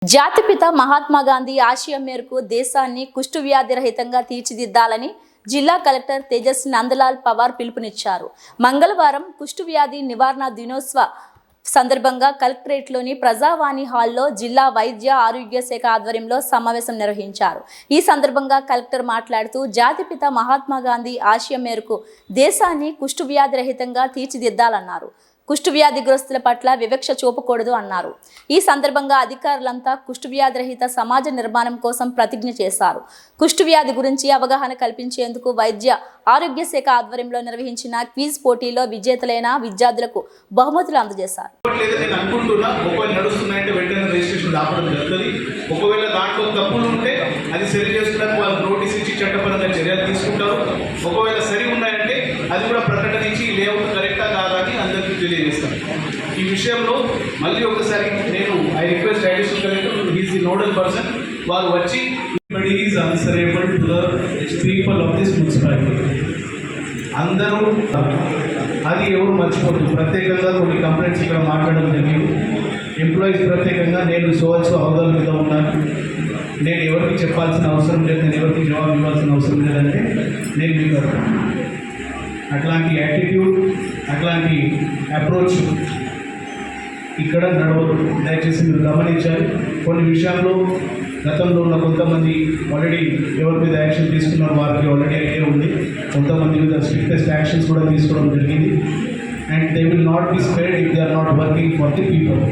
జాతిపిత మహాత్మా గాంధీ ఆశయం మేరకు దేశాన్ని కుష్టు వ్యాధి రహితంగా తీర్చిదిద్దాలని జిల్లా కలెక్టర్ తేజస్ నందలాల్ పవార్ పిలుపునిచ్చారు. మంగళవారం కుష్టు వ్యాధి నివారణ దినోత్సవ సందర్భంగా కలెక్టరేట్లోని ప్రజావాణి హాల్లో జిల్లా వైద్య ఆరోగ్య శాఖ ఆధ్వర్యంలో సమావేశం నిర్వహించారు. ఈ సందర్భంగా కలెక్టర్ మాట్లాడుతూ జాతిపిత మహాత్మా గాంధీ ఆశయం మేరకు దేశాన్ని కుష్టు వ్యాధి రహితంగా తీర్చిదిద్దాలన్నారు. కుష్టు వ్యాధిగ్రస్తుల పట్ల వివక్ష చూపకూడదు అన్నారు. ఈ సందర్భంగా అధికారులంతా కుష్టు వ్యాధి రహిత సమాజ నిర్మాణం కోసం ప్రతిజ్ఞ చేశారు. కుష్టు వ్యాధి గురించి అవగాహన కల్పించేందుకు వైద్య ఆరోగ్య శాఖ ఆధ్వర్యంలో నిర్వహించిన క్విజ్ పోటీలో విజేతలైన విద్యార్థులకు బహుమతులు అందజేశారు. ఒకవేళ దాంట్లో తప్పులు ఉంటే అది సరి చేసుకోవడానికి వాళ్ళు నోటీస్ ఇచ్చి చట్టపరంగా చర్యలు తీసుకుంటారు. ఒకవేళ సరి ఉన్నాయంటే అది కూడా ప్రకటన ఇచ్చి లేఅవుట్ కరెక్టా కాదా అని అందరికీ తెలియజేస్తాను. ఈ విషయంలో మళ్ళీ ఒకసారి నేను I request additional collector, he's the nodal person, వారు వచ్చి is answerable to the people of this municipality. అందరూ అది ఎవరు మర్చిపోతుంది. ప్రత్యేకంగా కొన్ని కంప్లైంట్స్ ఇక్కడ మాట్లాడడం జరిగింది. ఎంప్లాయీస్ ప్రత్యేకంగా నేను సోల్స్ అవగాహన మీద ఉన్నాను, నేను ఎవరికి చెప్పాల్సిన అవసరం లేదు, నేను ఎవరికి జవాబు ఇవ్వాల్సిన అవసరం లేదంటే నేను మీకు అట్లాంటి యాటిట్యూడ్, అట్లాంటి అప్రోచ్ ఇక్కడ నడవదు. దయచేసి మీరు గమనించాలి. కొన్ని విషయాల్లో గతంలో ఉన్న కొంతమంది ఆల్రెడీ ఎవరి మీద యాక్షన్ తీసుకున్నారు, వారికి ఆల్రెడీ ఐడియా ఉంది. కొంతమంది మీద స్ట్రిక్టెస్ట్ యాక్షన్స్ కూడా తీసుకోవడం జరిగింది. And they will not be spared if they are not working for the people.